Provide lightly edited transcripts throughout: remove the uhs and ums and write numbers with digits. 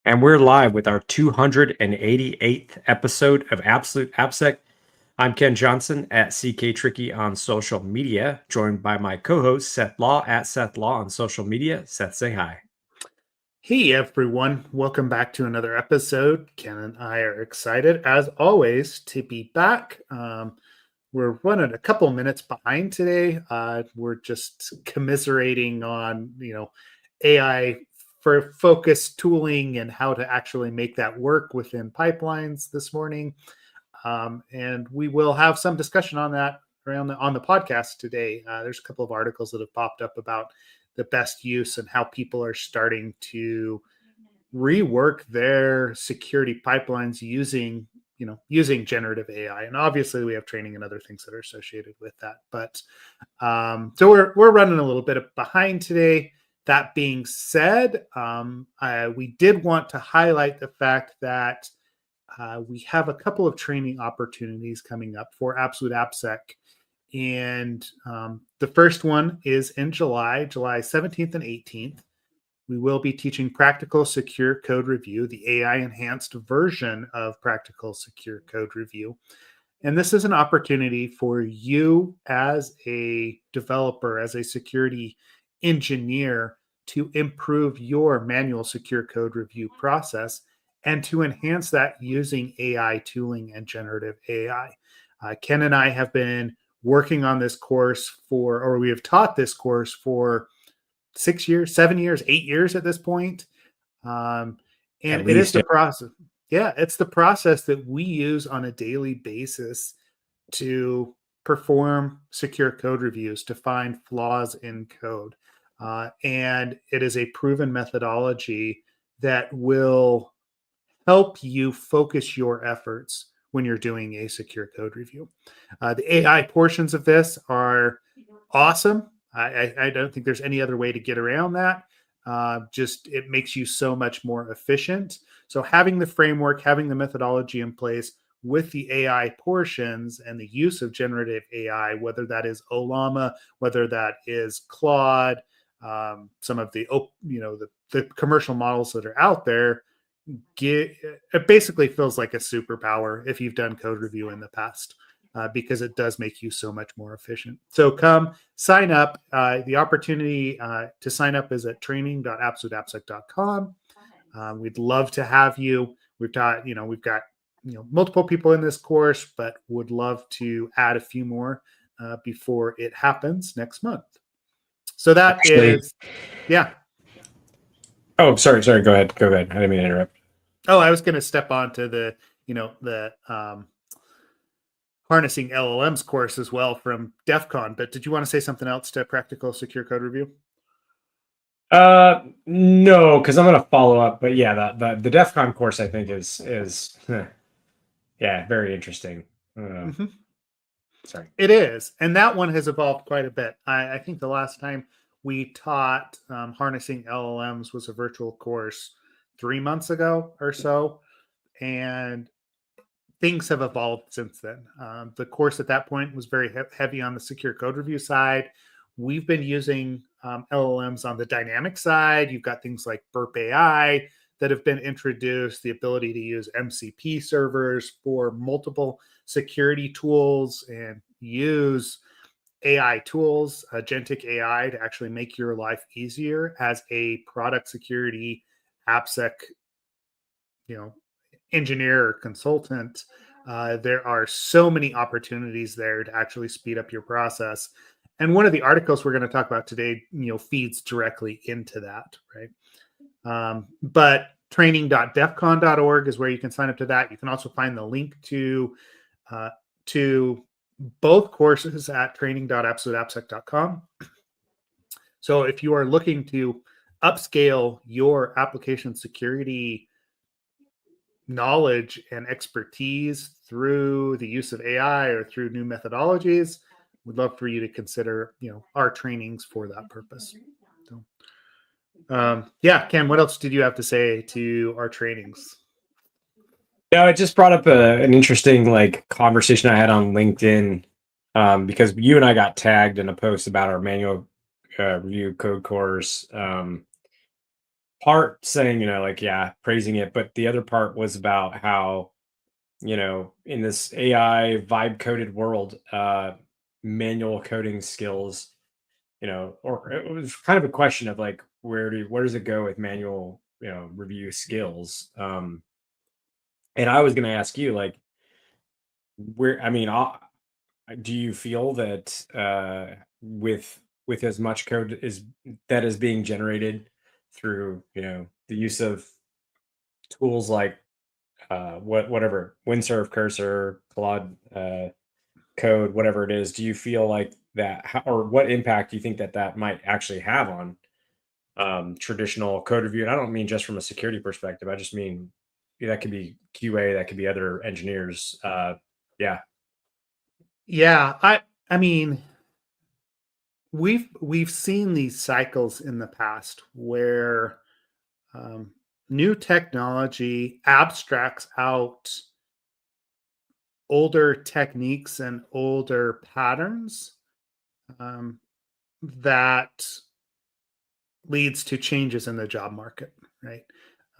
And we're live with our 288th episode of Absolute AppSec. I'm Ken Johnson at CK Tricky on social media, joined by my co-host Seth Law at Seth Law on social media. Seth, say hi. Hey everyone, welcome back to another episode. Ken and I are excited, as always, to be back. We're running a couple minutes behind today. We're just commiserating on, AI for focus tooling and how to actually make that work within pipelines this morning. And we will have some discussion on that on the podcast today. There's a couple of articles that have popped up about the best use and how people are starting to rework their security pipelines using generative AI. And obviously we have training and other things that are associated with that. But so we're running a little bit behind today. That being said, we did want to highlight the fact that we have a couple of training opportunities coming up for Absolute AppSec. And the first one is in July 17th and 18th. We will be teaching Practical Secure Code Review, the AI-enhanced version of Practical Secure Code Review. And this is an opportunity for you as a developer, as a security engineer, to improve your manual secure code review process and to enhance that using AI tooling and generative AI. Ken and I have been working on this course we have taught this course for 6 years, 7 years, 8 years at this point. And it is the process. Yeah, it's the process that we use on a daily basis to perform secure code reviews, to find flaws in code. And it is a proven methodology that will help you focus your efforts when you're doing a secure code review. The AI portions of this are awesome. I don't think there's any other way to get around that. It makes you so much more efficient. So having the framework, having the methodology in place with the AI portions and the use of generative AI, whether that is Olama, whether that is Claude, some of the commercial models that are out there, it basically feels like a superpower if you've done code review in the past. Because it does make you so much more efficient. So come sign up. The opportunity to sign up is at training.absoluteappsec.com. We'd love to have you. We've got multiple people in this course, but would love to add a few more before it happens next month. So that is. Oh, sorry. Go ahead. I didn't mean to interrupt. Oh, I was going to step on to the harnessing LLMs course as well from DEF CON. But did you want to say something else to Practical Secure Code Review? No, because I'm going to follow up. But yeah, the DEF CON course I think is very interesting. Sorry. It is. And that one has evolved quite a bit. I think the last time we taught harnessing LLMs was a virtual course 3 months ago or so. And things have evolved since then. The course at that point was very heavy on the secure code review side. We've been using LLMs on the dynamic side. You've got things like Burp AI that have been introduced, the ability to use MCP servers for multiple security tools and use AI tools, agentic AI, to actually make your life easier as a product security AppSec, engineer or consultant. There are so many opportunities there to actually speed up your process. And one of the articles we're going to talk about today, feeds directly into that, right? But training.defcon.org is where you can sign up to that. You can also find the link to both courses at training.absoluteappsec.com. So if you are looking to upscale your application security knowledge and expertise through the use of AI or through new methodologies, we'd love for you to consider, our trainings for that purpose. So, Ken, what else did you have to say to our trainings? No, it just brought up an interesting conversation I had on LinkedIn because you and I got tagged in a post about our manual review code course. part saying, like, yeah, praising it, but the other part was about how, in this AI vibe coded world, manual coding skills, or it was kind of a question of like, where does it go with manual, review skills? And I was going to ask you, like, I mean, do you feel that with as much code that is being generated through, the use of tools like whatever Windsurf, Cursor, Claude Code, whatever it is, do you feel like that, or what impact do you think that that might actually have on traditional code review? And I don't mean just from a security perspective. I just mean that could be QA, that could be other engineers. Yeah. Yeah, I mean, we've seen these cycles in the past where um, new technology abstracts out older techniques and older patterns, um, that leads to changes in the job market, right?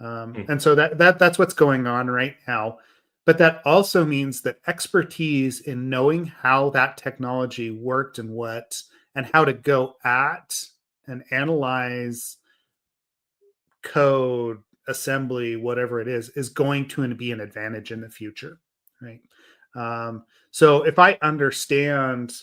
Mm, And so that's what's going on right now. But that also means that expertise in knowing how that technology worked and how to go at and analyze code, assembly, whatever it is going to be an advantage in the future, right? So if I understand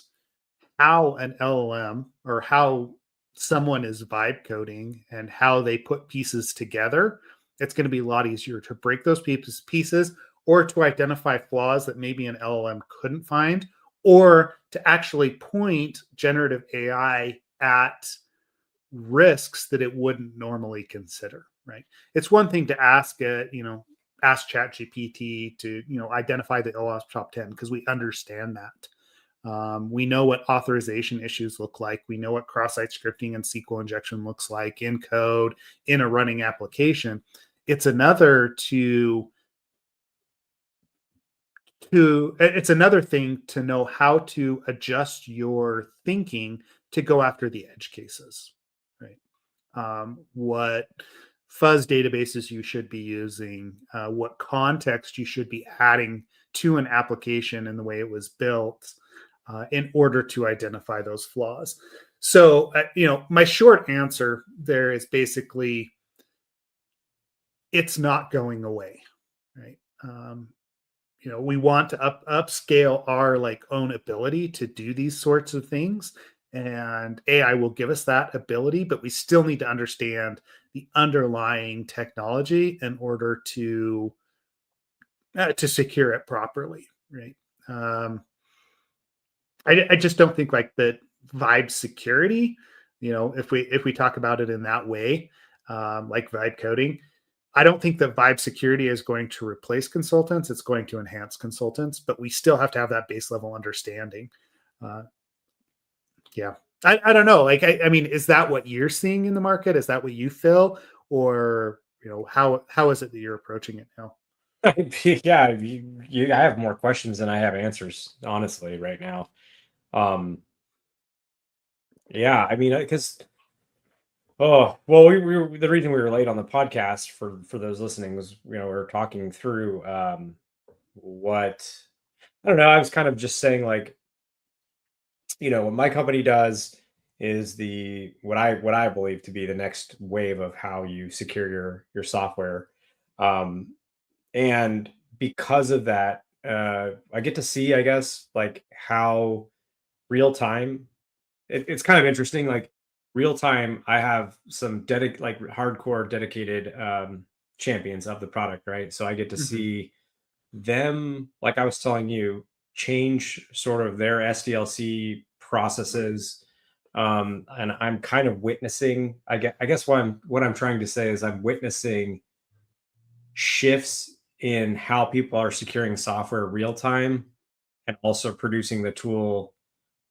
how an LLM or how someone is vibe coding and how they put pieces together, it's going to be a lot easier to break those pieces or to identify flaws that maybe an LLM couldn't find, or to actually point generative AI at risks that it wouldn't normally consider, right? It's one thing to ask chat gpt to identify the OWASP top 10 because we understand that. We know what authorization issues look like. We know what cross-site scripting and SQL injection looks like in code in a running application. It's another it's another thing to know how to adjust your thinking to go after the edge cases, right? What fuzz databases you should be using, what context you should be adding to an application and the way it was built, in order to identify those flaws. So, my short answer there is basically it's not going away, right? We want to upscale our like own ability to do these sorts of things, and AI will give us that ability, but we still need to understand the underlying technology in order to secure it properly, right? Um, I just don't think like the vibe security, if we talk about it in that way, like vibe coding, I don't think that vibe security is going to replace consultants. It's going to enhance consultants, but we still have to have that base level understanding. Uh, yeah. I don't know. Like, I mean, is that what you're seeing in the market? Is that what you feel? Or, how is it that you're approaching it now? yeah, I have more questions than I have answers, honestly, right now. Um, yeah, I mean, because oh well, the reason we were late on the podcast for those listening was, we were talking through what I don't know. I was kind of just saying, like, what my company does is the what I believe to be the next wave of how you secure your software. Um, and because of that, I get to see, I guess, like how real time it's kind of interesting. Like, real time, I have some like hardcore dedicated champions of the product, right? So I get to Mhm. see them, like I was telling you, change sort of their SDLC processes. And I'm kind of witnessing, I guess what I'm trying to say is I'm witnessing shifts in how people are securing software real time, and also producing the tool,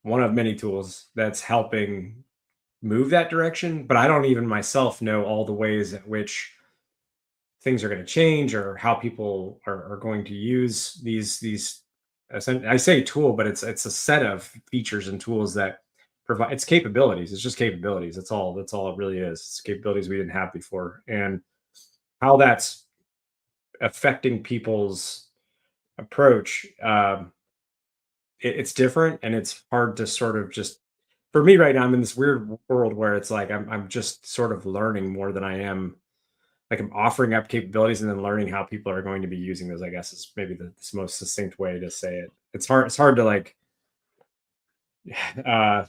one of many tools that's helping move that direction. But I don't even myself know all the ways at which things are going to change, or how people are going to use these I say tool, but it's a set of features and tools that provide. It's capabilities. It's just capabilities. That's all. That's all it really is. It's capabilities we didn't have before, and how that's affecting people's approach. It's different, and it's hard to sort of just. For me right now, I'm in this weird world where it's like I'm just sort of learning more than I am. Like I'm offering up capabilities and then learning how people are going to be using those. I guess is maybe the most succinct way to say it. It's hard. It's hard to like. Uh,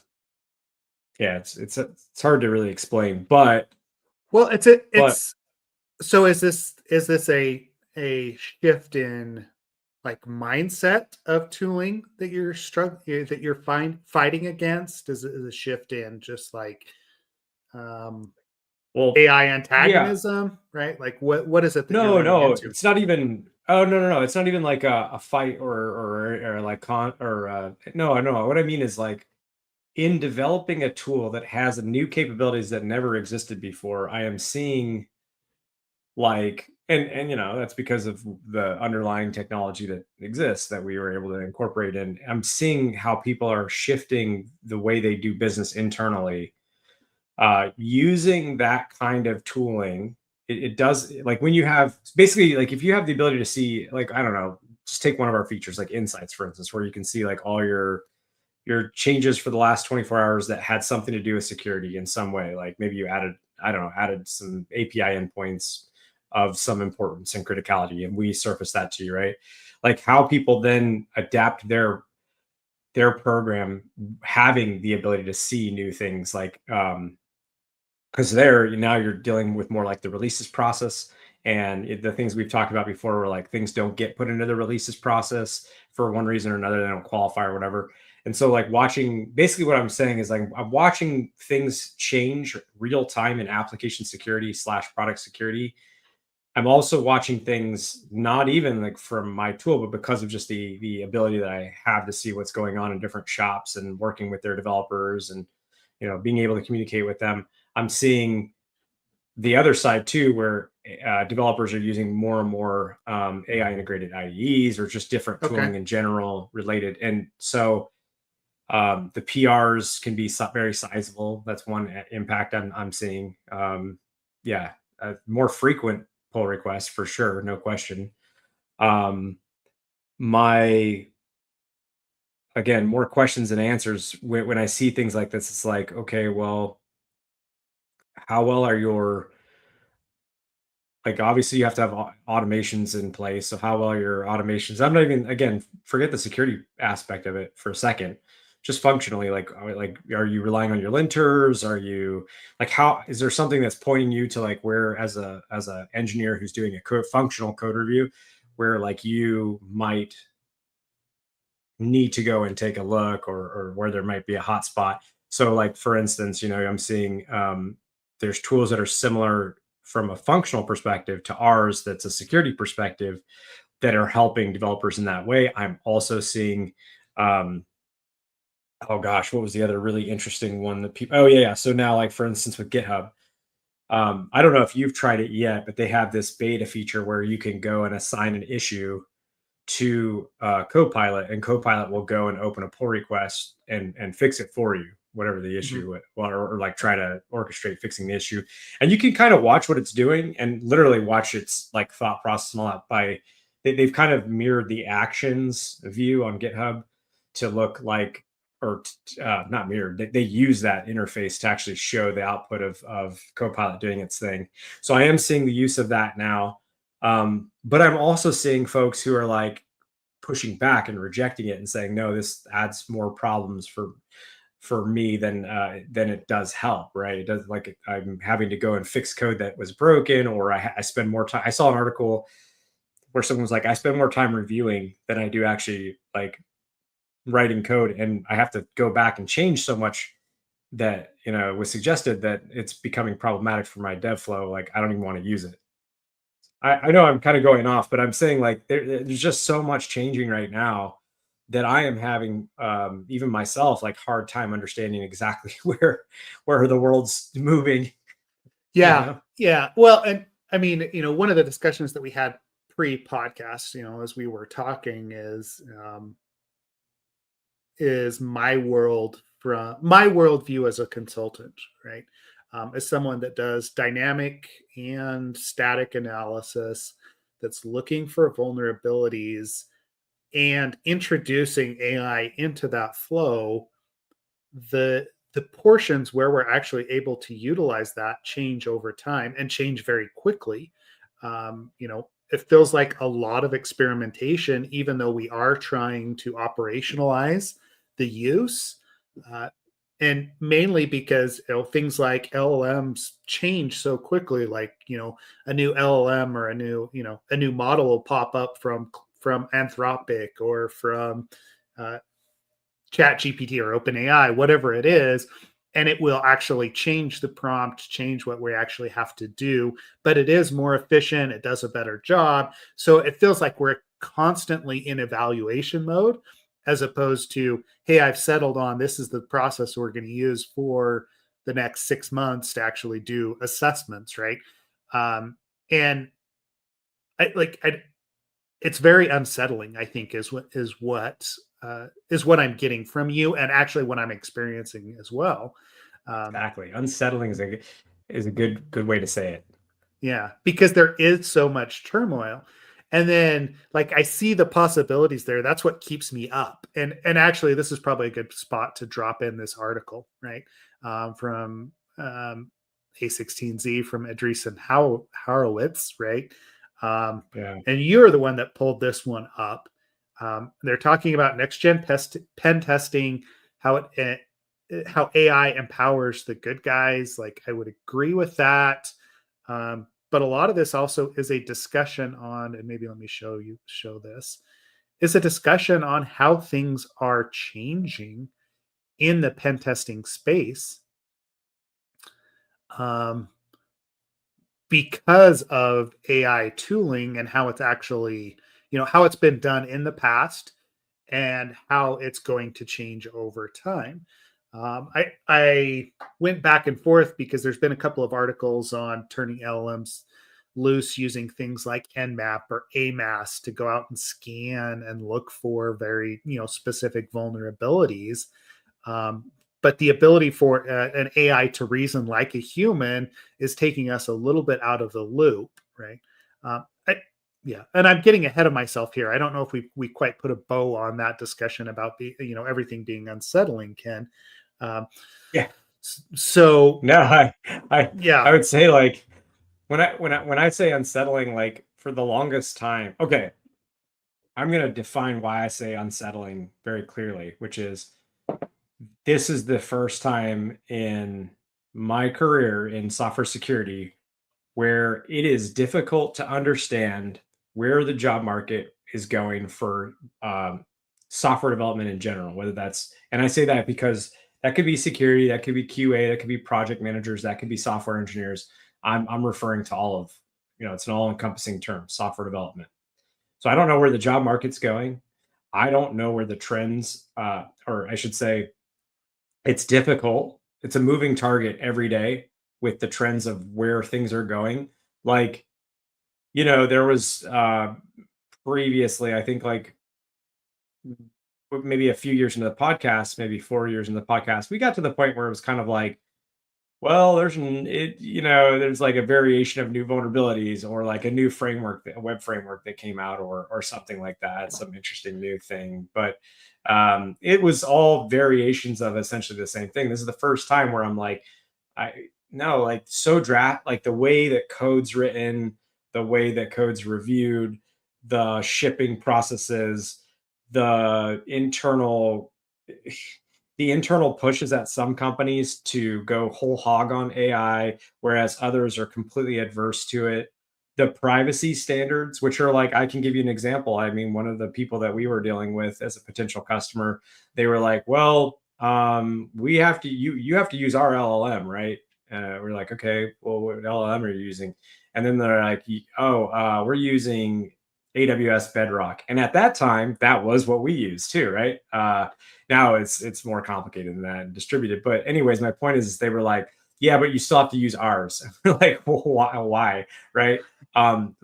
yeah, it's hard to really explain, but Well, but it's so is this a shift in like mindset of tooling that you're that you're fighting against? Is it a shift in just like um well, AI yeah, antagonism, right? Like what is it that you're no, running no, into? it's not even. Oh no, no, no, it's not even like a fight or like con or no, no. What I mean is like in developing a tool that has new capabilities that never existed before, I am seeing like and that's because of the underlying technology that exists that we were able to incorporate in. I'm seeing how people are shifting the way they do business internally using that kind of tooling. It does like when you have basically like if you have the ability to see like I don't know, just take one of our features like insights for instance, where you can see like all your changes for the last 24 hours that had something to do with security in some way. Like maybe you added, I don't know, added some API endpoints of some importance and criticality, and we surface that to you, right? Like how people then adapt their program having the ability to see new things like because there now you're dealing with more like the releases process and the things we've talked about before where like things don't get put into the releases process for one reason or another, they don't qualify or whatever. And so like watching basically what I'm saying is like I'm watching things change real time in application security slash product security. I'm also watching things not even like from my tool, but because of just the ability that I have to see what's going on in different shops and working with their developers and being able to communicate with them. I'm seeing the other side too, where developers are using more and more AI integrated IDEs or just different Okay. tooling in general related. And so the PRs can be very sizable. That's one impact I'm seeing. Yeah, more frequent pull requests for sure, no question. Um, my again, more questions than answers when I see things like this. It's like, okay, well, how well are your like obviously you have to have automations in place. So how well are your automations? I'm not even again forget the security aspect of it for a second. Just functionally, like are you relying on your linters? Are you like how is there something that's pointing you to like where as a engineer who's doing a functional code review, where like you might need to go and take a look or where there might be a hot spot. So like for instance, I'm seeing there's tools that are similar from a functional perspective to ours that's a security perspective that are helping developers in that way. I'm also seeing um oh gosh, what was the other really interesting one that people oh yeah. So now like for instance with GitHub, I don't know if you've tried it yet, but they have this beta feature where you can go and assign an issue to Copilot, and Copilot will go and open a pull request and fix it for you, whatever the Mhm. issue, or like try to orchestrate fixing the issue. And you can kind of watch what it's doing and literally watch its like thought process and all that. They've kind of mirrored the actions view on GitHub to look like, or not mirrored. They use that interface to actually show the output of Copilot doing its thing. So I am seeing the use of that now. But I'm also seeing folks who are like pushing back and rejecting it and saying, no, this adds more problems for me than it does help. Right? It does like I'm having to go and fix code that was broken, or I spend more time. I saw an article where someone was like, I spend more time reviewing than I do actually like writing code, and I have to go back and change so much that was suggested that it's becoming problematic for my dev flow. Like I don't even want to use it. I know I'm kind of going off, but I'm saying like there's just so much changing right now that I am having even myself like hard time understanding exactly where the world's moving, you Yeah. know? Yeah. Well, and I mean, one of the discussions that we had pre-podcast, as we were talking is is my world from my worldview as a consultant, right? As someone that does dynamic and static analysis, that's looking for vulnerabilities and introducing AI into that flow, the portions where we're actually able to utilize that change over time and change very quickly. It feels like a lot of experimentation, even though we are trying to operationalize the use. Uh, and mainly because things like LLMs change so quickly. Like a new LLM or a new model will pop up from Anthropic or from uh, Chat GPT or OpenAI, whatever it is, and it will actually change the prompt, change what we actually have to do. But it is more efficient, it does a better job. So it feels like we're constantly in evaluation mode, as opposed to, hey, I've settled on this is the process we're going to use for the next 6 months to actually do assessments, right? And I like I it's very unsettling, I think, is what I'm getting from you, and actually what I'm experiencing as well. Um, Exactly. Unsettling is a good way to say it. yeah, because there is so much turmoil, and then like I see the possibilities there. That's what keeps me up. And actually, this is probably a good spot to drop in this article, right? From A16Z from Andreessen Horowitz, right? Um, Yeah. and you're the one that pulled this one up. They're talking about next gen pen testing, how how AI empowers the good guys. Like I would agree with that. But a lot of this also is a discussion on, and maybe let me show this, is a discussion on how things are changing in the pen testing space. Um, because of AI tooling and how it's actually, how it's been done in the past and how it's going to change over time. I went back and forth because there's been a couple of articles on turning LLMs loose using things like Nmap or AMAS to go out and scan and look for very specific vulnerabilities. But the ability for an AI to reason like a human is taking us a little bit out of the loop, right? Yeah, and I'm getting ahead of myself here. I don't know if we quite put a bow on that discussion about everything being unsettling, Ken. Um, Yeah. so No, I yeah, would say like when I say unsettling, like for the longest time, okay, I'm gonna define why I say unsettling very clearly, which is this is the first time in my career in software security where it is difficult to understand where the job market is going for software development in general, whether that's, and I say that because that could be security, that could be QA, that could be project managers, that could be software engineers. I'm referring to all of, it's an all encompassing term, software development. So I don't know where the job market's going. I don't know where the trends, or I should say, it's difficult. It's a moving target every day with the trends of where things are going. Like, there was previously, I think like maybe a few years into the podcast, maybe 4 years into the podcast, we got to the point where it was kind of like, well, there's like a variation of new vulnerabilities or like a new framework, a web framework that came out or something like that, some interesting new thing. But it was all variations of essentially the same thing. This is the first time where I'm like, I no, like so draft, like the way that code's written, the way that code's reviewed, the shipping processes, the internal the internal pushes at some companies to go whole hog on AI, whereas others are completely adverse to it. The privacy standards, which are like, I can give you an example. I mean, one of the people that we were dealing with as a potential customer, they were like, well, we have to, you have to use our LLM, right? We're like, okay, well, what LLM are you using? And then they're like, oh, we're using AWS Bedrock. And at that time, that was what we used too, right? Now it's more complicated than that and distributed. But anyways, my point is they were like, yeah, but you still have to use ours. Like, why, right?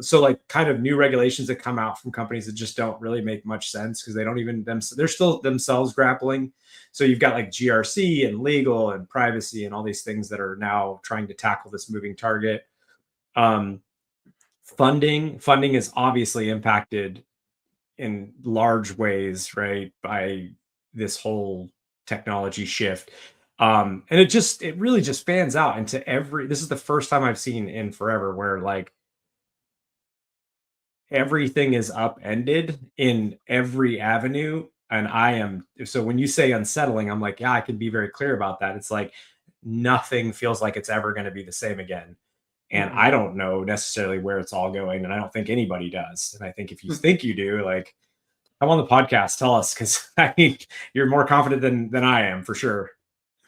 So like kind of new regulations that come out from companies that just don't really make much sense because they don't even they're still themselves grappling. So you've got like GRC and legal and privacy and all these things that are now trying to tackle this moving target. Um, funding is obviously impacted in large ways, right, by this whole technology shift. And it really just fans out into this is the first time I've seen in forever where like everything is upended in every avenue. And so when you say unsettling, I'm like, yeah, I can be very clear about that. It's like nothing feels like it's ever going to be the same again. And Mm-mm. I don't know necessarily where it's all going. And I don't think anybody does. And I think if you think you do, like, come on the podcast, tell us, because I mean, you're more confident than I am for sure.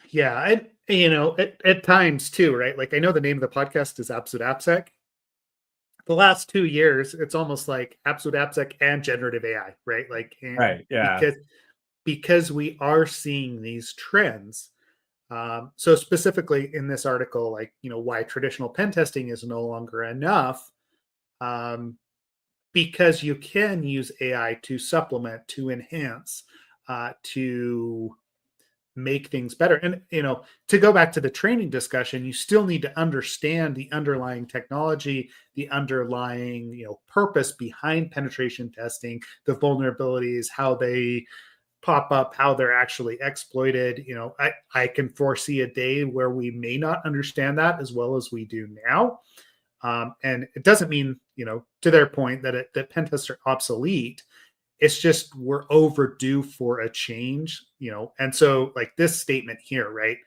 Yeah, at times too, right? Like I know the name of the podcast is Absolute AppSec. The last 2 years, it's almost like Absolute AppSec and generative AI, right? Like Right. Yeah. because we are seeing these trends. So specifically in this article, like why traditional pen testing is no longer enough, um, because you can use AI to supplement, to enhance, to make things better. And to go back to the training discussion, you still need to understand the underlying technology, the underlying purpose behind penetration testing, the vulnerabilities, how they pop up, how they're actually exploited. I can foresee a day where we may not understand that as well as we do now. And it doesn't mean, to their point, that pen tests are obsolete. It's just we're overdue for a change, and so like this statement here, right?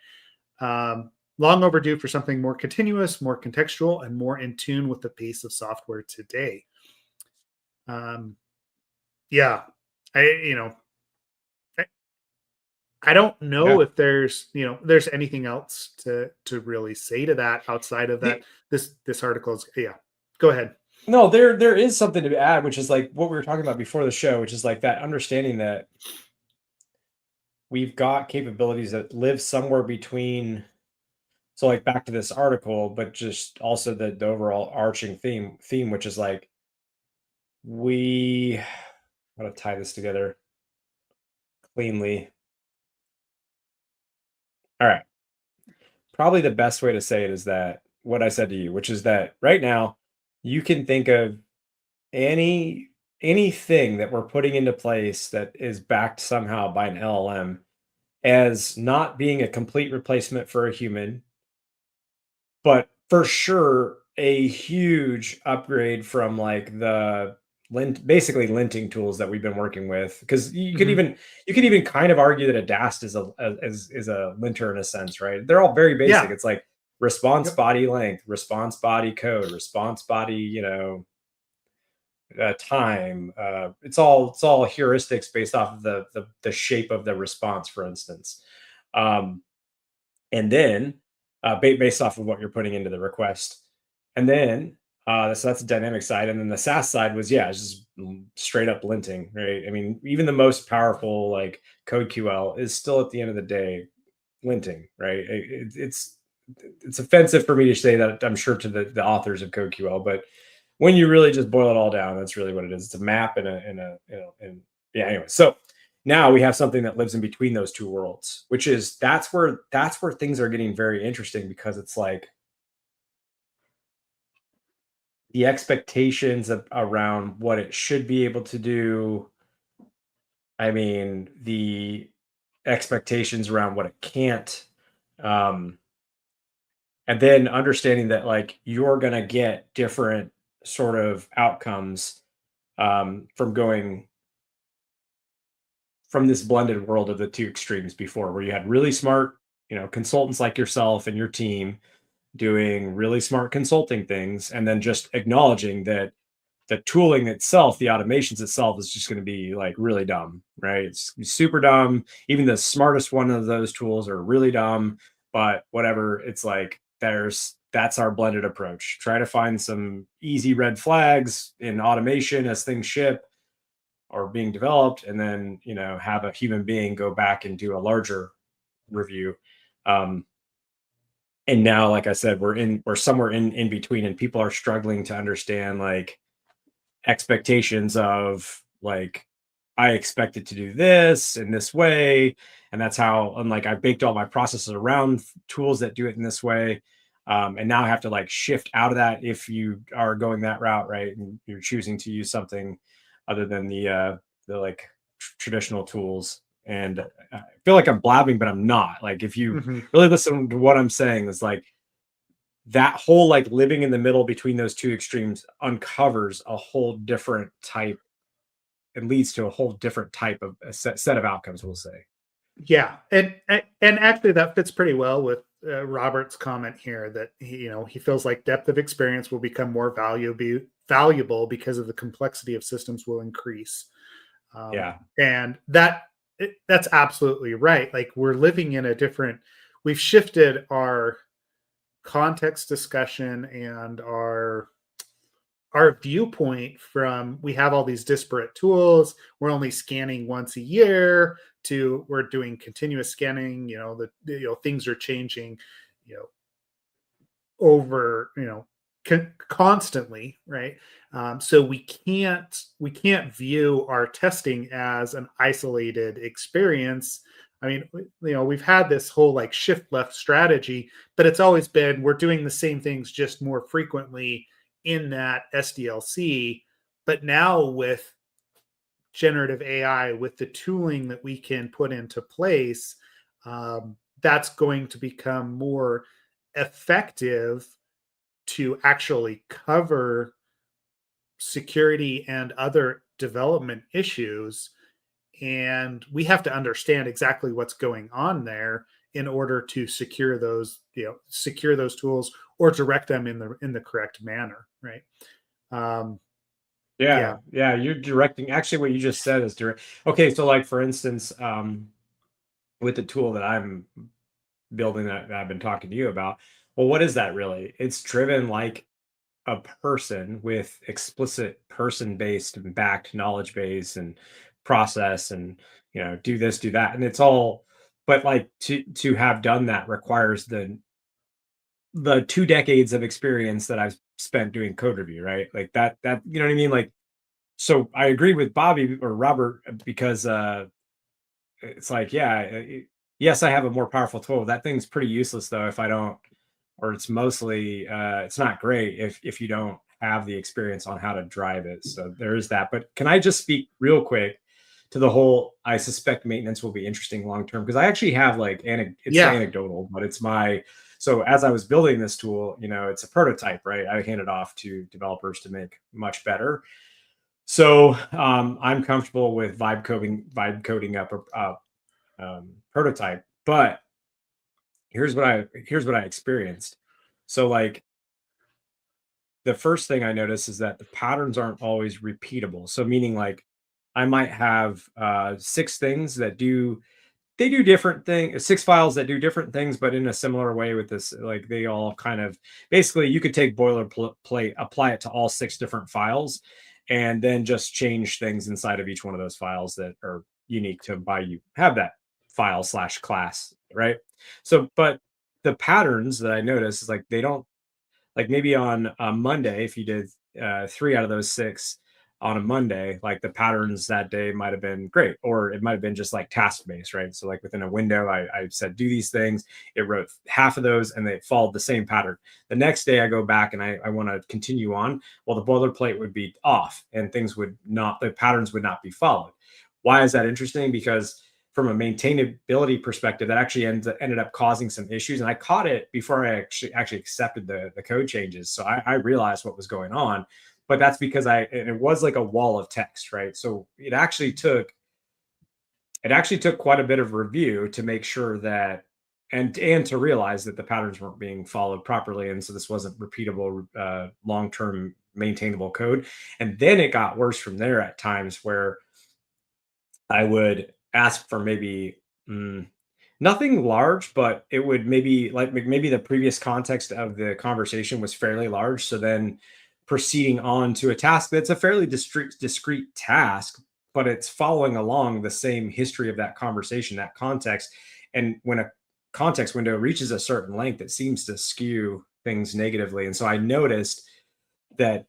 Long overdue for something more continuous, more contextual, and more in tune with the pace of software today. um yeah, I you know I, I don't know Yeah. if there's anything else to really say to that outside of that. The, This article is, yeah, go ahead. no, there is something to add, which is like what we were talking about before the show, which is like that understanding that we've got capabilities that live somewhere between. So like back to this article, but just also the overall arching theme, which is like we how to tie this together cleanly. All right. Probably the best way to say it is that what I said to you, which is that right now you can think of any anything that we're putting into place that is backed somehow by an LLM as not being a complete replacement for a human, but for sure a huge upgrade from like the basically linting tools that we've been working with, because Hmm. you could even kind of argue that a dast is a linter in a sense, right? They're all very basic. Yeah. It's like response Yep. body length, response body code, response body, time. It's all heuristics based off of the shape of the response, for instance. Um, and then based off of what you're putting into the request, and then so that's the dynamic side, and then the SaaS side was, yeah, it's just straight up linting, right? I mean, even the most powerful like CodeQL is still at the end of the day linting, right? It's offensive for me to say that, I'm sure, to the authors of CodeQL, but when you really just boil it all down, that's really what it is. It's a map and yeah. Anyway, so now we have something that lives in between those two worlds, which is that's where things are getting very interesting, because it's like the expectations around what it should be able to do. I mean, the expectations around what it can't. Um, and then understanding that like you're gonna get different sort of outcomes from going from this blended world of the two extremes before, where you had really smart, consultants like yourself and your team doing really smart consulting things, and then just acknowledging that the tooling itself, the automations itself, is just going to be like really dumb, right? It's super dumb. Even the smartest one of those tools are really dumb, but whatever. It's like that's our blended approach. Try to find some easy red flags in automation as things ship or being developed, and then have a human being go back and do a larger review. Um, And now, like I said, we're somewhere in between, and people are struggling to understand like expectations of like I expected to do this in this way, and that's how. And like I baked all my processes around tools that do it in this way, and now I have to like shift out of that if you are going that route, right? And you're choosing to use something other than the like traditional tools. And I feel like I'm blabbing, but I'm not. Like if you Hmm. really listen to what I'm saying, is like that whole like living in the middle between those two extremes uncovers a whole different type. It leads to a whole different type of a set of outcomes, we'll say. Yeah, and actually that fits pretty well with Robert's comment here that he feels like depth of experience will become more valuable because of the complexity of systems will increase. Yeah. And that's absolutely right. Like we're living in a different. We've shifted our context discussion and our viewpoint from we have all these disparate tools, we're only scanning once a year, to we're doing continuous scanning. Things are changing, you know over constantly, right? So we can't view our testing as an isolated experience. I mean, we've had this whole like shift left strategy, but it's always been we're doing the same things just more frequently in that SDLC. But now with generative AI, with the tooling that we can put into place, that's going to become more effective to actually cover security and other development issues. And we have to understand exactly what's going on there in order to secure those tools or direct them in the correct manner, right? um yeah. Yeah, you're directing. Actually, what you just said is direct. Okay, so like for instance, with the tool that I'm building that I've been talking to you about, well, what is that really? It's driven like a person with explicit person-based and backed knowledge base and process, and do this, do that, and it's all. But like to have done that requires the 2 decades of experience that I've spent doing code review, right? Like that you know what I mean? Like, so I agree with Bobby or Robert, because it's like, yeah, yes, I have a more powerful tool. That thing's pretty useless though if I don't, or it's mostly it's not great if you don't have the experience on how to drive it. So there is that. But can I just speak real quick to the whole? I suspect maintenance will be interesting long term, because I actually have like it's Yeah. anecdotal, but it's my. So as I was building this tool, it's a prototype, right? I hand it off to developers to make much better. So I'm comfortable with vibe coding up a prototype, but here's what I experienced. So like the first thing I noticed is that the patterns aren't always repeatable. So meaning like I might have six things that do different things, six files that do different things, but in a similar way with this. Like they all kind of basically you could take boilerplate, apply it to all six different files, and then just change things inside of each one of those files that are unique to why you have that file slash class, right? So, but the patterns that I notice is like they don't, like maybe on a Monday, if you did three out of those six on a Monday, like the patterns that day might have been great, or it might have been just like task based, right? So like within a window, I said do these things. It wrote half of those, and they followed the same pattern. The next day, I go back and I want to continue on. Well, the boilerplate would be off, and things would not, the patterns would not be followed. Why is that interesting? Because from a maintainability perspective, that actually ended up causing some issues. And I caught it before I actually accepted the code changes. So I realized what was going on. But that's because and it was like a wall of text, right? So it actually took quite a bit of review to make sure that, and to realize that the patterns weren't being followed properly, and so this wasn't repeatable, long-term maintainable code. And then it got worse from there at times where I would ask for maybe nothing large, but it would maybe the previous context of the conversation was fairly large. So then proceeding on to a task that's a fairly discrete task, but it's following along the same history of that conversation, that context. And when context window reaches a certain length, it seems to skew things negatively. And so I noticed that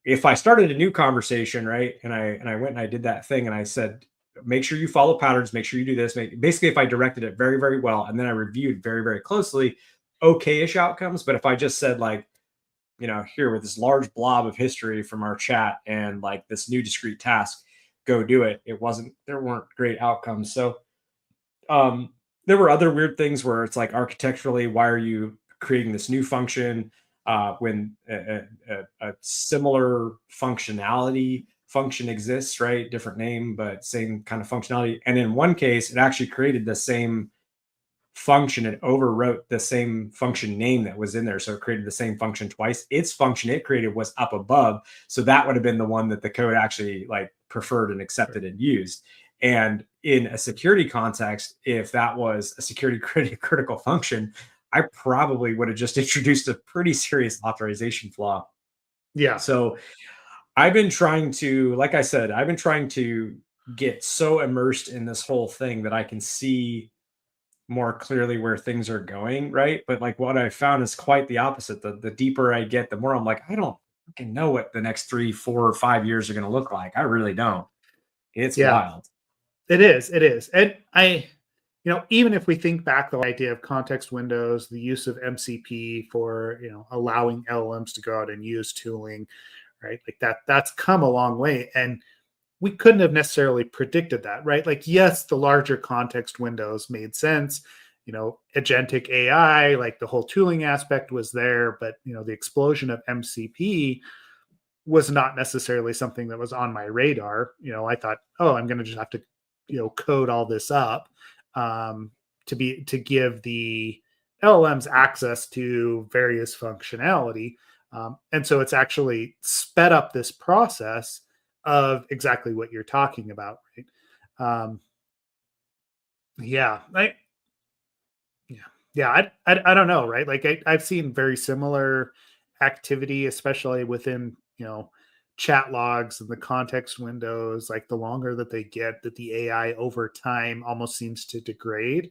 if I started a new conversation, right, and I went and I did that thing and I said, make sure you follow patterns, make sure you do this, basically if I directed it very, very well, and then I reviewed very, very closely, okay-ish outcomes. But if I just said like, here with this large blob of history from our chat and like this new discrete task, go do it. There weren't great outcomes. So there were other weird things where it's like architecturally, why are you creating this new function when a similar functionality function exists, right? Different name, but same kind of functionality. And in one case, it actually created the same function. It overwrote the same function name that was in there. So it created the same function twice. Its function it created was up above. So that would have been the one that the code actually like preferred and accepted and used. And in a security context, if that was a security critical function, I probably would have just introduced a pretty serious authorization flaw. Yeah. So I've been trying to, like I said, I've been trying to get so immersed in this whole thing that I can see more clearly where things are going, right? But like what I found is quite the opposite. The deeper I get, the more I'm like, I don't fucking know what the next 3, 4, or 5 years are going to look like. I really don't. It's Yeah. wild. It is. And even if we think back the idea of context windows, the use of MCP for, allowing LLMs to go out and use tooling, right? Like that's come a long way. And we couldn't have necessarily predicted that, right? Like, yes, the larger context windows made sense. Agentic AI, like the whole tooling aspect was there, but the explosion of MCP was not necessarily something that was on my radar. I thought, oh, I'm going to just have to, code all this up to give the LLMs access to various functionality. And so it's actually sped up this process of exactly what you're talking about, right? Yeah, I don't know, right? Like I've seen very similar activity, especially within chat logs and the context windows. Like the longer that they get, that the AI over time almost seems to degrade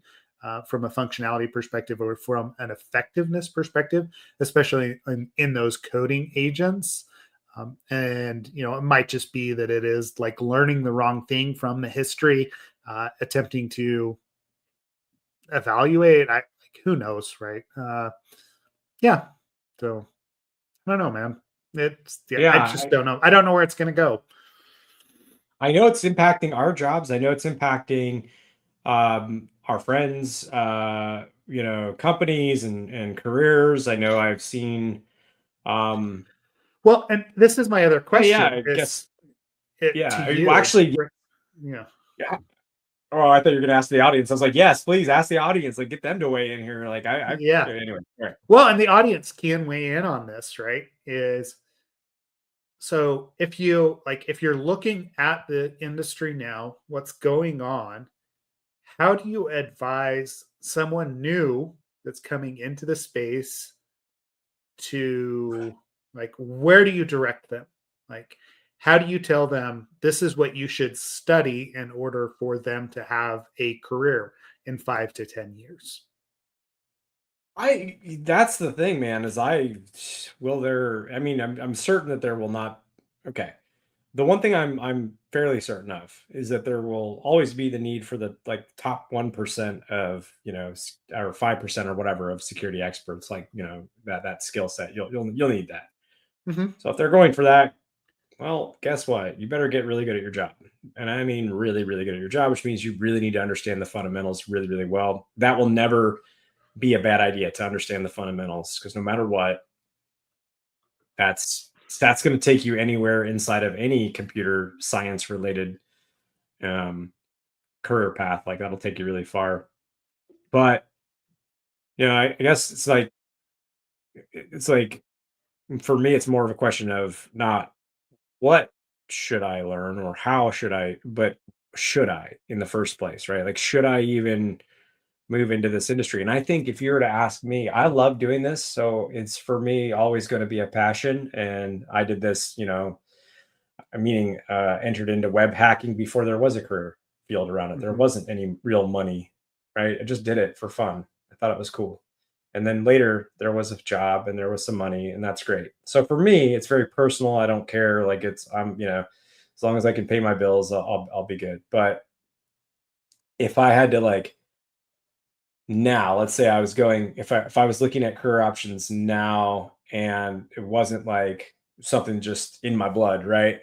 from a functionality perspective or from an effectiveness perspective, especially in those coding agents. And it might just be that it is like learning the wrong thing from the history, attempting to evaluate. Who knows, right? Yeah. So I don't know, man. I Yeah, just don't know. I don't know where it's going to go. I know it's impacting our jobs. I know it's impacting our friends, companies and careers. I know I've seen. Well, and this is my other Yeah, question: I is guess. it to Yeah, well, you? actually, Yeah. yeah. Oh, I thought you were going to ask the audience. I was like, yes, please ask the audience. Like, get them to weigh in here. Like, Yeah. anyway. All right. Well, and the audience can weigh in on this, right? So if you're looking at the industry now, what's going on, how do you advise someone new that's coming into the space to, like, where do you direct them? Like, how do you tell them this is what you should study in order for them to have a career in 5 to 10 years? That's the thing, man, is I mean, I'm certain that there will not, okay. The one thing I'm fairly certain of is that there will always be the need for the like top 1% of, or 5% or whatever of security experts, like, that skill set. You'll need that. Hmm. So if they're going for that, well, guess what? You better get really good at your job. And I mean really, really good at your job, which means you really need to understand the fundamentals really, really well. That will never be a bad idea to understand the fundamentals, because no matter what, that's going to take you anywhere inside of any computer science related um, career path. Like that'll take you really far. But I guess it's like for me, it's more of a question of not what should I learn or how should I, but should I in the first place, right? Like, should I even move into this industry? And I think if you were to ask me, I love doing this. So it's for me always going to be a passion. And I did this, meaning entered into web hacking before there was a career field around it. There Hmm. wasn't any real money right? I just did it for fun. I thought it was cool. And then later there was a job and there was some money, and that's great. So for me, it's very personal. I don't care. Like I'm, as long as I can pay my bills, I'll be good. But if I had to like now, let's say I was going, if I was looking at career options now and it wasn't like something just in my blood, right?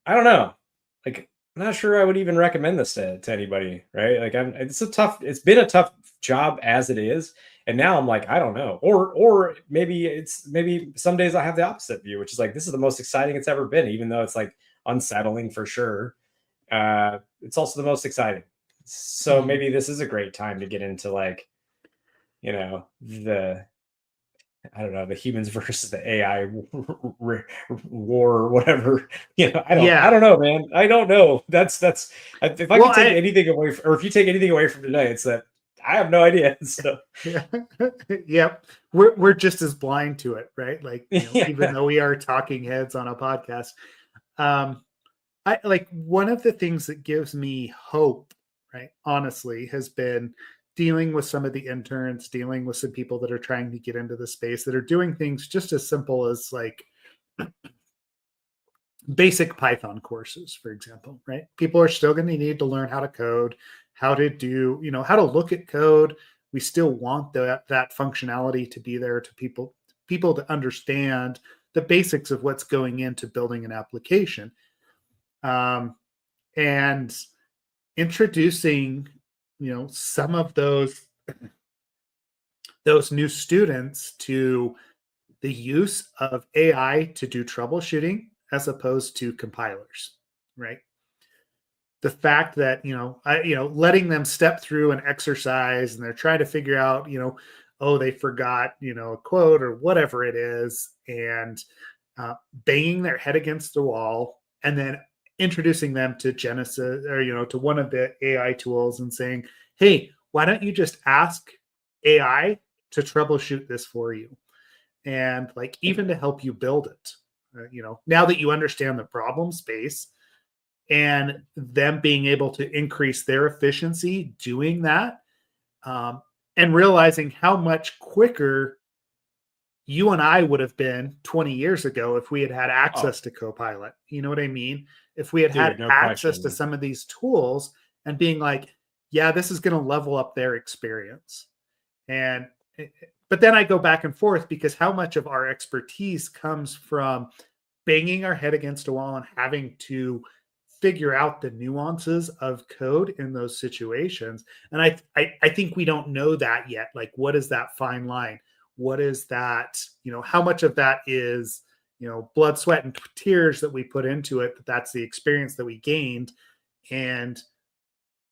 I don't know. Like, I'm not sure I would even recommend this to anybody, right? Like, it's been a tough job as it is. And now I'm like, I don't know. Or maybe some days I have the opposite view, which is like, this is the most exciting it's ever been, even though it's like unsettling for sure. It's also the most exciting. So Mhm. maybe this is a great time to get into like, the I don't know, the humans versus the AI war or whatever. I Yeah. don't know, man. I don't know. That's if I Well, could take anything away from, or if you take anything away from today, it's that I have no idea. So yeah. Yep. We're just as blind to it, right? Like, even yeah. though we are talking heads on a podcast. Um, I like one of the things that gives me hope, right? Honestly, has been dealing with some of the interns, dealing with some people that are trying to get into the space that are doing things just as simple as like basic Python courses, for example, right? People are still going to need to learn how to code, how to do, how to look at code. We still want that functionality to be there to people to understand the basics of what's going into building an application. And introducing, some of those new students to the use of AI to do troubleshooting as opposed to compilers, right? The fact that letting them step through an exercise and they're trying to figure out, oh, they forgot, a quote or whatever it is, and banging their head against the wall, and then introducing them to Genesis or to one of the AI tools and saying, "Hey, why don't you just ask AI to troubleshoot this for you?" And like even to help you build it. Now that you understand the problem space, and them being able to increase their efficiency doing that, um, and realizing how much quicker you and I would have been 20 years ago if we had had Oh, access to Copilot. You know what I mean? If we had had dude, no access to question. some of these tools and being like, yeah, this is going to level up their experience. And, but then I go back and forth because how much of our expertise comes from banging our head against a wall and having to figure out the nuances of code in those situations. And I think we don't know that yet. Like, what is that fine line? What is that? How much of that is blood, sweat, and tears that we put into it? That's the experience that we gained. And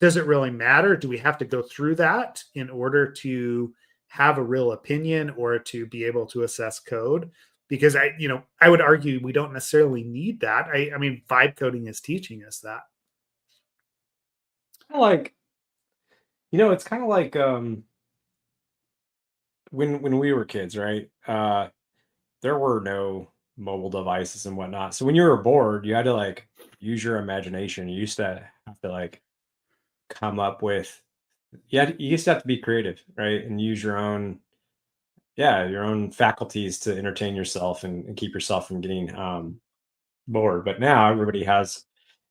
does it really matter? Do we have to go through that in order to have a real opinion or to be able to assess code? Because I would argue we don't necessarily need that. I mean, vibe coding is teaching us that. Like, it's kind of like when we were kids, right? There were no mobile devices and whatnot. So when you were bored, you had to like use your imagination. You used to have to like come up with you used to have to be creative, right? And use your own faculties to entertain yourself and keep yourself from getting bored. But now everybody has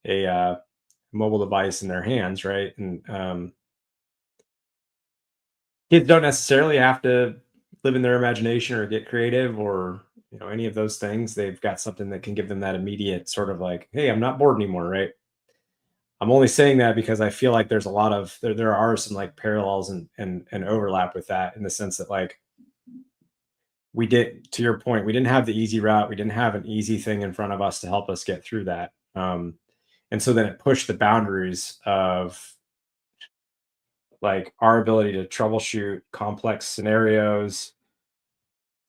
a mobile device in their hands, right? And kids don't necessarily have to live in their imagination or get creative or any of those things. They've got something that can give them that immediate sort of like, hey, I'm not bored anymore, right? I'm only saying that because I feel like there's a lot of there are some like parallels and overlap with that in the sense that like we did, to your point, we didn't have the easy route. We didn't have an easy thing in front of us to help us get through that. And so then it pushed the boundaries of like our ability to troubleshoot complex scenarios,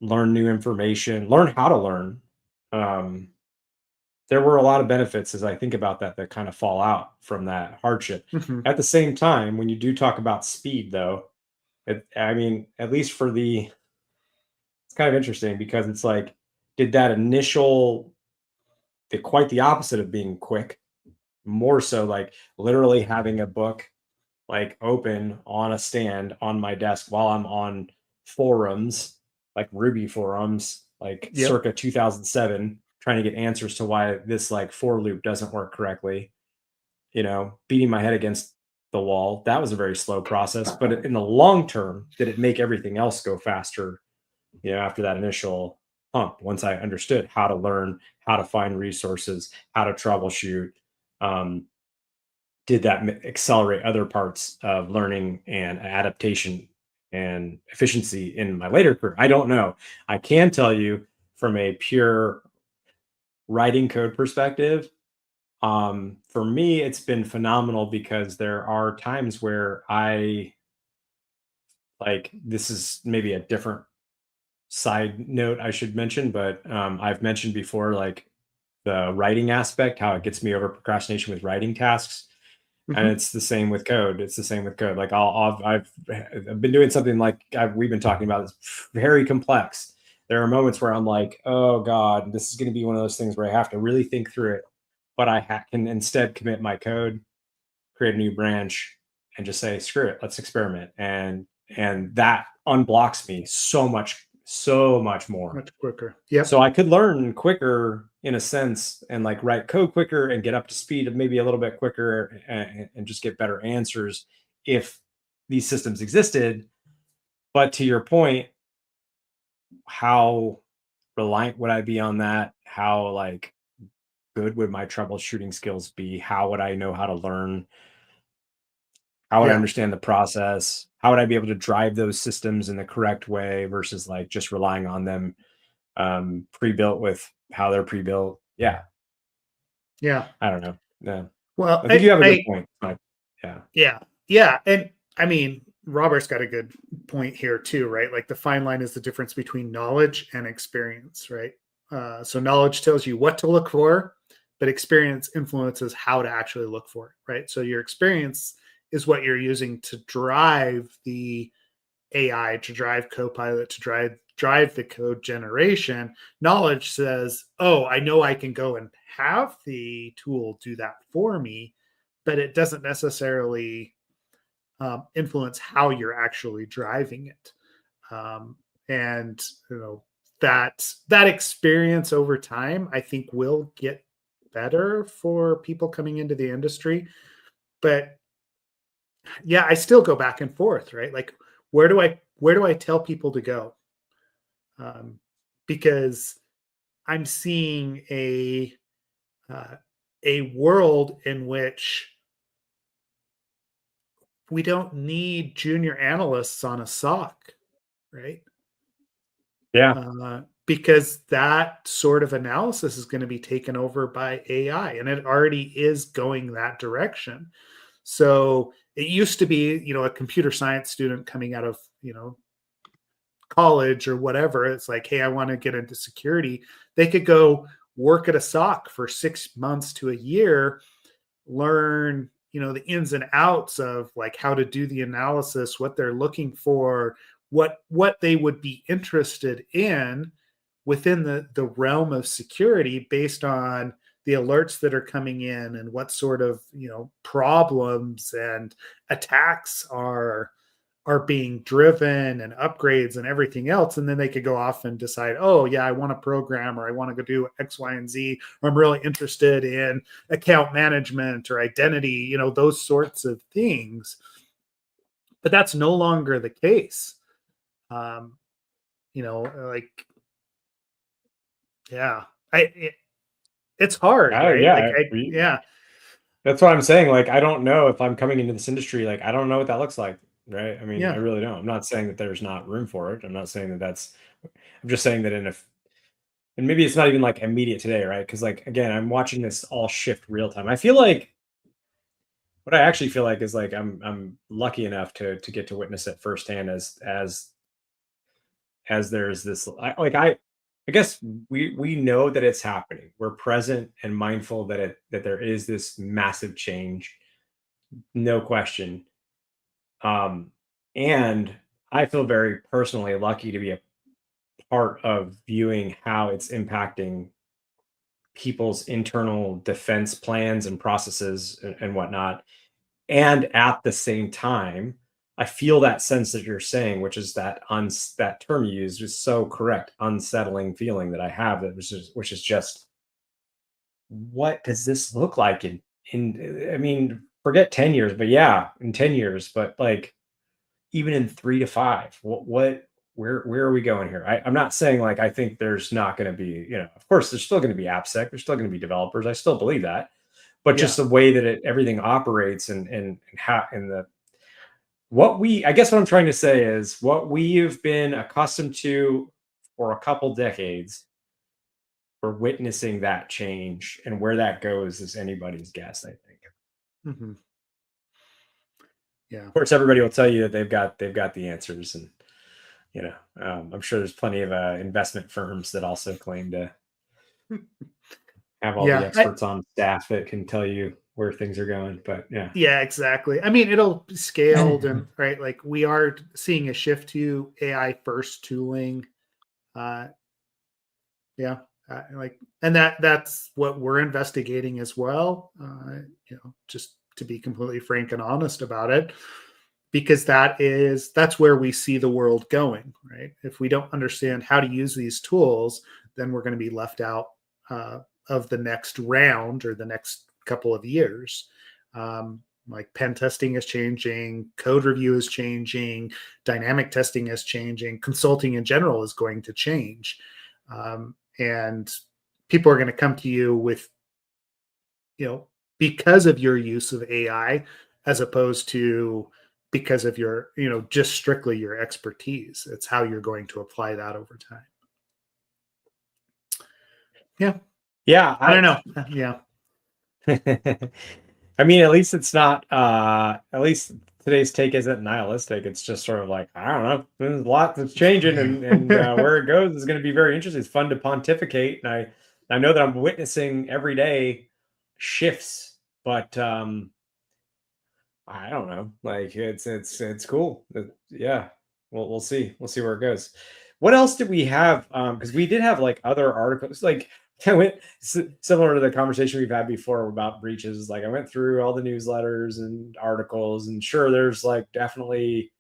learn new information, learn how to learn. Um, there were a lot of benefits as I think about that kind of fall out from that hardship. Mhm. At the same time, when you do talk about speed, though, I mean, at least it's kind of interesting because it's like, did that initial, quite the opposite of being quick, more so like literally having a book like open on a stand on my desk while I'm on forums, like Ruby forums, like Yep. circa 2007, trying to get answers to why this like for loop doesn't work correctly, beating my head against the wall. That was a very slow process, but in the long term, did it make everything else go faster, after that initial hump, once I understood how to learn, how to find resources, how to troubleshoot, um, did that accelerate other parts of learning and adaptation and efficiency in my later career? I don't know. I can tell you from a pure writing code perspective, for me, it's been phenomenal because there are times where this is maybe a different side note I should mention, but I've mentioned before, like the writing aspect, how it gets me over procrastination with writing tasks. And Hmm. it's the same with code. It's the same with code. Like I've been doing something like we've been talking about. It's very complex. There are moments where I'm like, oh God, this is going to be one of those things where I have to really think through it. But can instead commit my code, create a new branch, and just say, screw it, let's experiment. And that unblocks me so much more. Much quicker. Yep. So I could learn quicker in a sense and like write code quicker and get up to speed maybe a little bit quicker and just get better answers if these systems existed. But to your point, how reliant would I be on that? How like good would my troubleshooting skills be? How would I know how to learn? How would I Yeah. understand the process? How would I be able to drive those systems in the correct way versus like just relying on them pre-built with how they're pre-built? Yeah, Yeah. I don't know. Yeah. Well, I think you have a good point. Yeah. yeah, yeah, and I mean, Robert's got a good point here too, right? Like the fine line is the difference between knowledge and experience, right? So knowledge tells you what to look for, but experience influences how to actually look for it, right? So your experience is what you're using to drive the AI, to drive Copilot, to drive the code generation. Knowledge says, "Oh, I know I can go and have the tool do that for me," but it doesn't necessarily influence how you're actually driving it. And that experience over time, I think, will get better for people coming into the industry. But yeah, I still go back and forth, right? Like, where do I tell people to go? Um, because I'm seeing uh, a world in which we don't need junior analysts on a SOC, right? Yeah. Because that sort of analysis is going to be taken over by AI, and it already is going that direction. So it used to be, a computer science student coming out of, college or whatever. It's like, hey, I want to get into security. They could go work at a SOC for 6 months to a year, learn the ins and outs of like how to do the analysis, what they're looking for, what they would be interested in within the realm of security based on the alerts that are coming in and what sort of problems and attacks are being driven and upgrades and everything else. And then they could go off and decide, oh, yeah, I want to program, or I want to go do X, Y, and Z, or I'm really interested in account management or identity, those sorts of things. But that's no longer the case. Um, like, yeah, it's hard, Oh right? Like, yeah. yeah, That's what I'm saying. Like, I don't know if I'm coming into this industry, like, I don't know what that looks like. Right. I mean, I yeah, really don't. I'm not saying that there's not room for it. I'm not saying that I'm just saying that and maybe it's not even like immediate today. Right. Cause like, again, I'm watching this all shift real time. I feel like what I actually feel like is like, I'm lucky enough to get to witness it firsthand as there's this, I guess we know that it's happening. We're present and mindful that there is this massive change, no question. Um, and I feel very personally lucky to be a part of viewing how it's impacting people's internal defense plans and processes and whatnot. And at the same time, I feel that sense that you're saying, which is that term you used is so correct, unsettling feeling that I have, which is just, what does this look like in I mean, forget 10 years, but yeah, in 10 years, but like even in 3 to 5, where are we going here? I'm not saying like I think there's not going to be, of course there's still going to be AppSec, there's still going to be developers. I still believe that. But just Yeah. the way that everything operates and how and the what we I guess what I'm trying to say is what we've been accustomed to for a couple decades, we're witnessing that change, and where that goes is anybody's guess, I think. Hmm. Yeah. Of course, everybody will tell you that they've got the answers, and I'm sure there's plenty of investment firms that also claim to have all the Yeah. experts on staff that can tell you where things are going. But yeah. Yeah, exactly. I mean, it'll be scaled and right. Like we are seeing a shift to AI first tooling. Uh, yeah, like, and that's what we're investigating as well. Just to be completely frank and honest about it, because that's where we see the world going. Right. If we don't understand how to use these tools, then we're going to be left out of the next round or the next couple of years. Like pen testing is changing, code review is changing, dynamic testing is changing, consulting in general is going to change. And people are going to come to you with, because of your use of AI, as opposed to because of your, just strictly your expertise. It's how you're going to apply that over time. Yeah. Yeah, I don't know. Yeah. I mean, at least it's not at least today's take isn't nihilistic. It's just sort of like, I don't know, there's a lot that's changing, and where it goes is going to be very interesting. It's fun to pontificate, and I know that I'm witnessing every day shifts, but I don't know. Like it's cool. Yeah, we'll see. We'll see where it goes. What else did we have? Because we did have like other articles. Like I went similar to the conversation we've had before about breaches. Like I went through all the newsletters and articles, and sure, definitely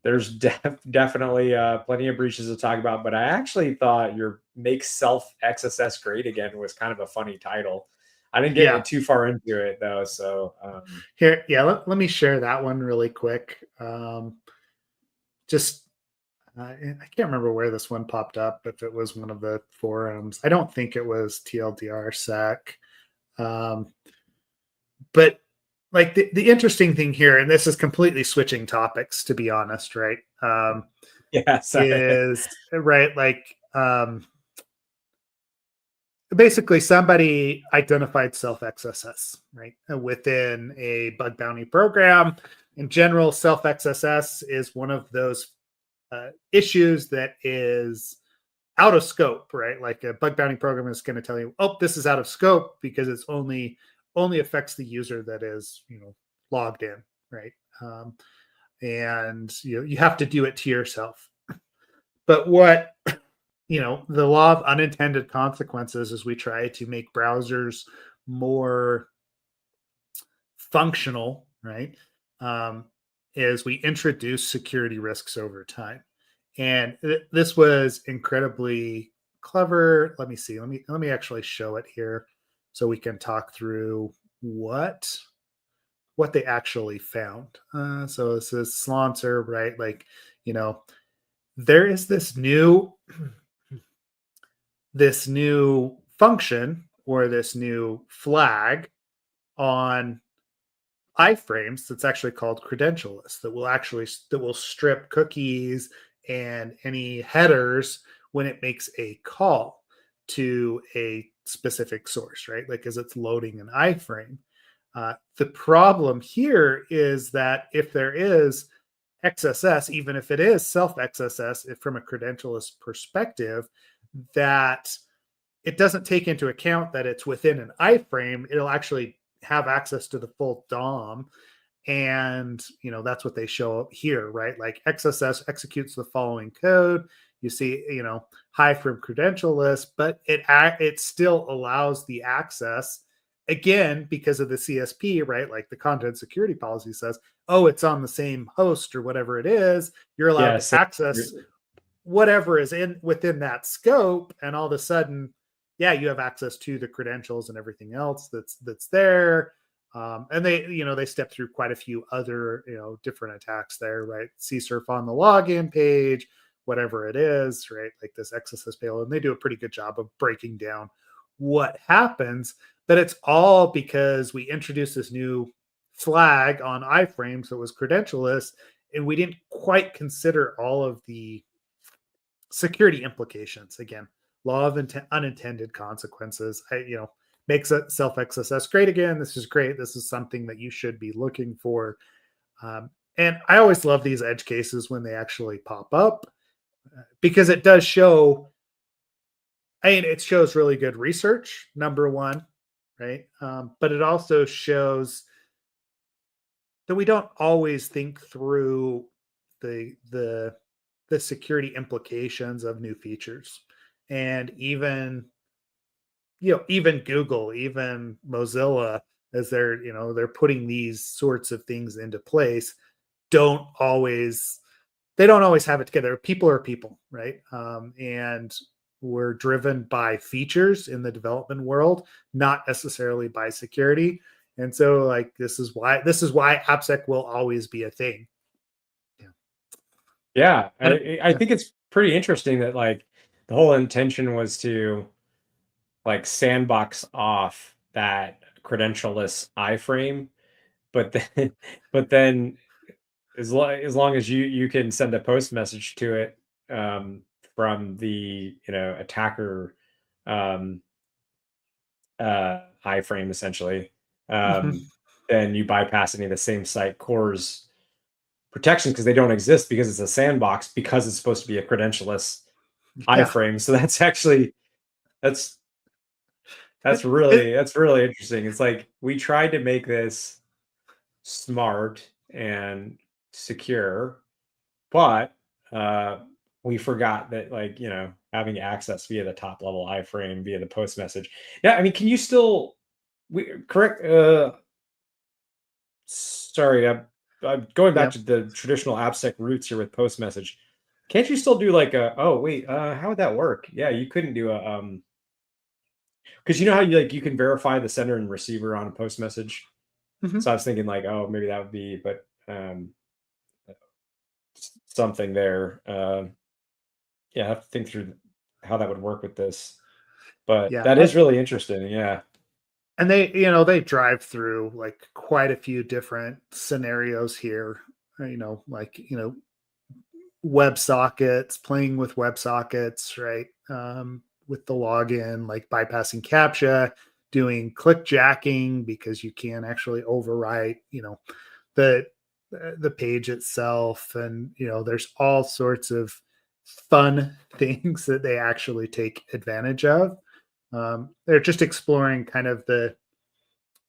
plenty of breaches to talk about. But I actually thought your "Make Self XSS Great Again" was kind of a funny title. I didn't get Yeah. too far into it though, so. Here, yeah, let me share that one really quick. Just I can't remember where this one popped up, if it was one of the forums. I don't think it was TLDR sec. But like the interesting thing here, and this is completely switching topics, to be honest, right? Yeah, is right, like basically somebody identified self XSS, right, within a bug bounty program. In general, self XSS is one of those issues that is out of scope, right? Like a bug bounty program is going to tell you, oh, this is out of scope because it's only affects the user that is, logged in, right? And you have to do it to yourself. But what the law of unintended consequences is we try to make browsers more functional, right? Is we introduce security risks over time. And this was incredibly clever. Let me see. Let me actually show it here so we can talk through what they actually found. So this is Slonser, right? Like, there is this new function or this new flag on iframes that's actually called credentialless that will strip cookies and any headers when it makes a call to a specific source, right? Like as it's loading an iframe. The problem here is that if there is XSS, even if it is self XSS, from a credentialless perspective, that it doesn't take into account that it's within an iframe. It'll actually have access to the full DOM. And, that's what they show here, right? Like XSS executes the following code. You see, high from credential list, but it still allows the access again, because of the CSP, right? Like the content security policy says, oh, it's on the same host or whatever it is. You're allowed Yeah, to access whatever is within that scope, and all of a sudden, yeah, you have access to the credentials and everything else that's there. And they step through quite a few other different attacks there, right? CSRF on the login page, whatever it is, right? Like this XSS payload, and they do a pretty good job of breaking down what happens. But it's all because we introduced this new flag on iframes that was credentialless, and we didn't quite consider all of the security implications. Again, law of unintended consequences. Makes it self XSS great again. This is great. This is something that you should be looking for. And I always love these edge cases when they actually pop up, because it does show. It shows really good research, number one, right? But it also shows that we don't always think through the security implications of new features. And even Google, even Mozilla, as they're putting these sorts of things into place, don't always they don't always have it together. People are people, right? And we're driven by features in the development world, not necessarily by security. And so, like, this is why AppSec will always be a thing. Yeah, And I think it's pretty interesting that like the whole intention was to like sandbox off that credentialless iframe, but then but then as long as you can send a post message to it from the attacker um, iframe essentially, mhm. then you bypass any of the same site cores protections because they don't exist because it's a sandbox because it's supposed to be a credentialless Yeah, iframe. So that's actually that's it, it, that's really interesting. It's like we tried to make this smart and secure, but we forgot that like having access via the top level iframe via the post message. Yeah, I mean, can you still correct? Sorry, I'm going back yeah. to the traditional AppSec roots here with post message. Can't you still do like a? Oh wait, how would that work? Yeah, you couldn't do a because you know how you can verify the sender and receiver on a post message. Mhm. So I was thinking like, oh, maybe that would be, but something there. Yeah, I have to think through how that would work with this. But Yeah. that is really interesting. Yeah. And they drive through like quite a few different scenarios here, like, WebSockets, playing with WebSockets, right? With the login, like bypassing CAPTCHA, doing click jacking because you can actually overwrite, the the page itself, and there's all sorts of fun things that they actually take advantage of. They're just exploring kind of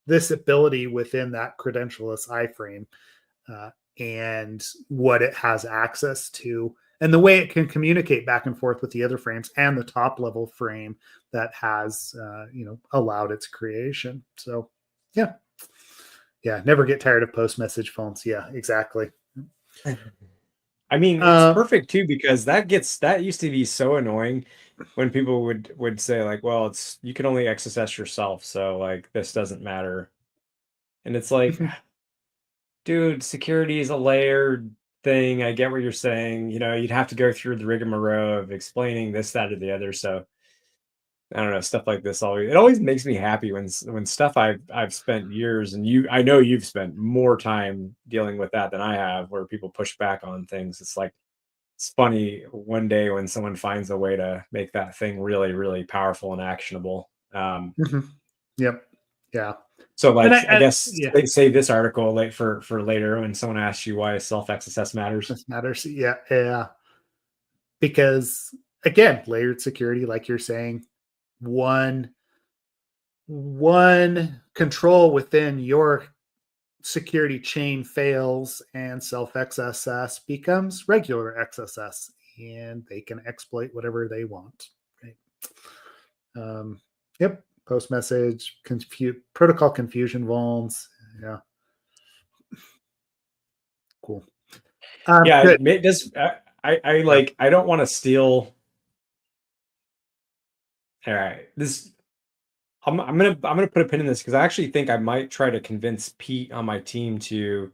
this ability within that credentialless iframe, uh, and what it has access to, and the way it can communicate back and forth with the other frames and the top level frame that has allowed its creation. So yeah, never get tired of post message phones. Yeah, exactly. I mean, it's uh, perfect too because that used to be so annoying when people would say like, well, it's you can only XSS yourself, so like this doesn't matter. And it's like, dude, security is a layered thing. I get what you're saying. You'd have to go through the rigmarole of explaining this, that, or the other. So I don't know, stuff like this always makes me happy when stuff I've spent years and I know you've spent more time dealing with that than I have, where people push back on things. It's like it's funny one day when someone finds a way to make that thing really, really powerful and actionable. mhm. Yep. Yeah. So And like I guess yeah, save this article like for later when someone asks you why self XSS matters. this matters. Yeah. Yeah. Because again, layered security, like you're saying, one control within your security chain fails and self XSS becomes regular XSS, and they can exploit whatever they want. Right. Yep. post message, protocol confusion vulns. Yeah. Cool. Yeah, Good. it does. I Yeah. like. I don't want to steal. All right, this. I'm gonna put a pin in this because I actually think I might try to convince Pete on my team to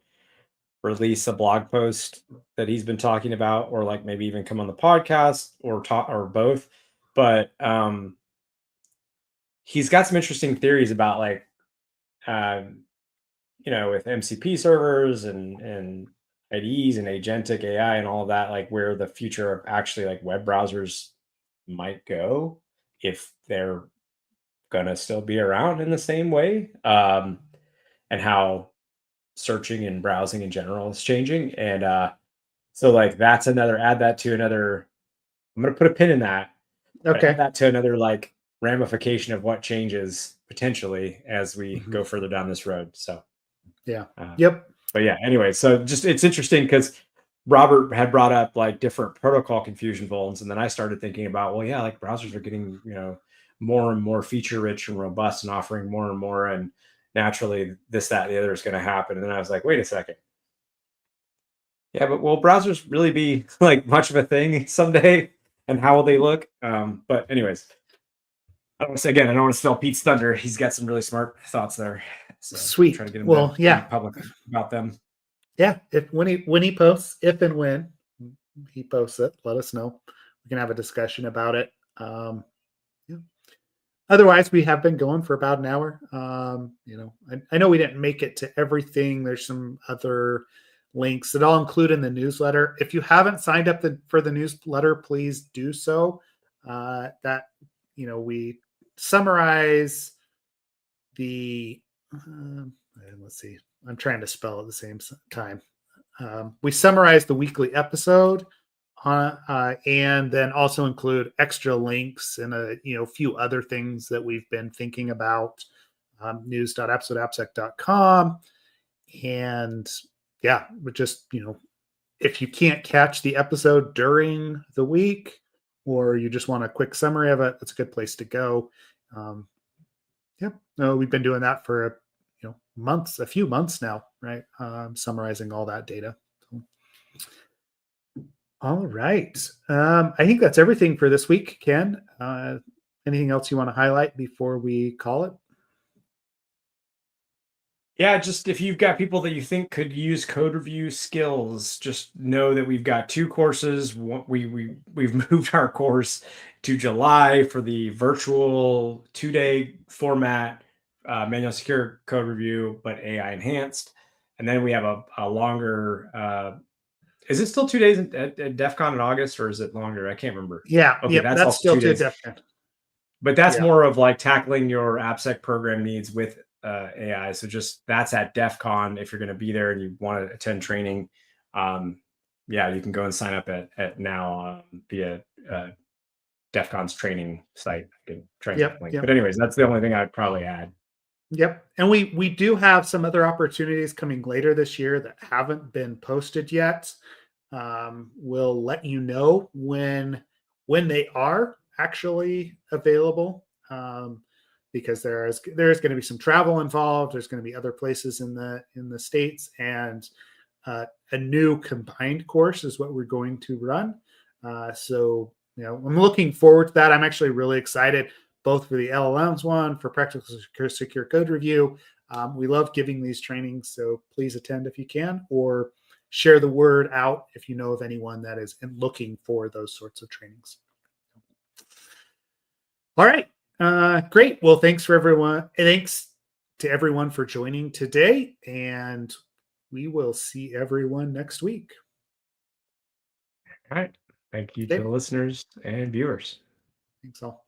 release a blog post that he's been talking about, or like maybe even come on the podcast or talk or both. But he's got some interesting theories about like um, with MCP servers and IDEs and agentic AI and all of that, like where the future of actually like web browsers might go if they're gonna still be around in the same way, and how searching and browsing in general is changing. And so like that's another add that to another. I'm gonna put a pin in that, but add Okay. that to another like ramification of what changes potentially as we Mhm. go further down this road. So Yeah. uh, Yep. but yeah, anyway, so just it's interesting because Robert had brought up like different protocol confusion vulns, and then I started thinking about, well, yeah, like browsers are getting more and more feature rich and robust and offering more and more, and naturally this, that, and the other is going to happen. And then I was like, wait a second, yeah, but will browsers really be like much of a thing someday, and how will they look? But anyways, I don't want to, again, I don't want to steal Pete's thunder. He's got some really smart thoughts there, so try Sweet. to get him to Well, speak yeah. publicly about them. Yeah. If when he posts, if and when he posts it, let us know. We can have a discussion about it. Yeah. Otherwise, we have been going for about an hour. I know we didn't make it to everything. There's some other links that I'll include in the newsletter. If you haven't signed up for the newsletter, please do so. We summarize the. Let's see. I'm trying to spell at the same time. We summarize the weekly episode, and then also include extra links and a few other things that we've been thinking about. News.appsec.com, and yeah, but just if you can't catch the episode during the week, or you just want a quick summary of it, that's a good place to go. Um, yeah, no, we've been doing that for a few months now, right? Summarizing all that data. So, all right. I think that's everything for this week, Ken. Anything else you want to highlight before we call it? Yeah, just if you've got people that you think could use code review skills, just know that we've got two courses. We've moved our course to July for the virtual 2-day format, manual secure code review, but AI enhanced. And then we have a longer. Is it still 2 days at DEF CON in August, or is it longer? I can't remember. Yeah. Okay, Yep. that's That's also still two to days. DEFCON. But that's Yeah. more of like tackling your AppSec program needs with AI. So just that's at DEF CON. If you're going to be there and you want to attend training, yeah, you can go and sign up at now via DEF CON's training site. I can try and get Yep. the link. But Yep. anyways, that's the only thing I'd probably add. Yep. And we do have some other opportunities coming later this year that haven't been posted yet. We'll let you know when they are actually available. Because there's going to be some travel involved. There's going to be other places in the states, and a new combined course is what we're going to run. So I'm looking forward to that. I'm actually really excited, both for the LLMs one, for practical secure code review. We love giving these trainings, so please attend if you can, or share the word out if you know of anyone that is looking for those sorts of trainings. All right. Great. Well, thanks for everyone. Thanks to everyone for joining today, and we will see everyone next week. All right. Thank you to Okay. the listeners and viewers. Thanks all.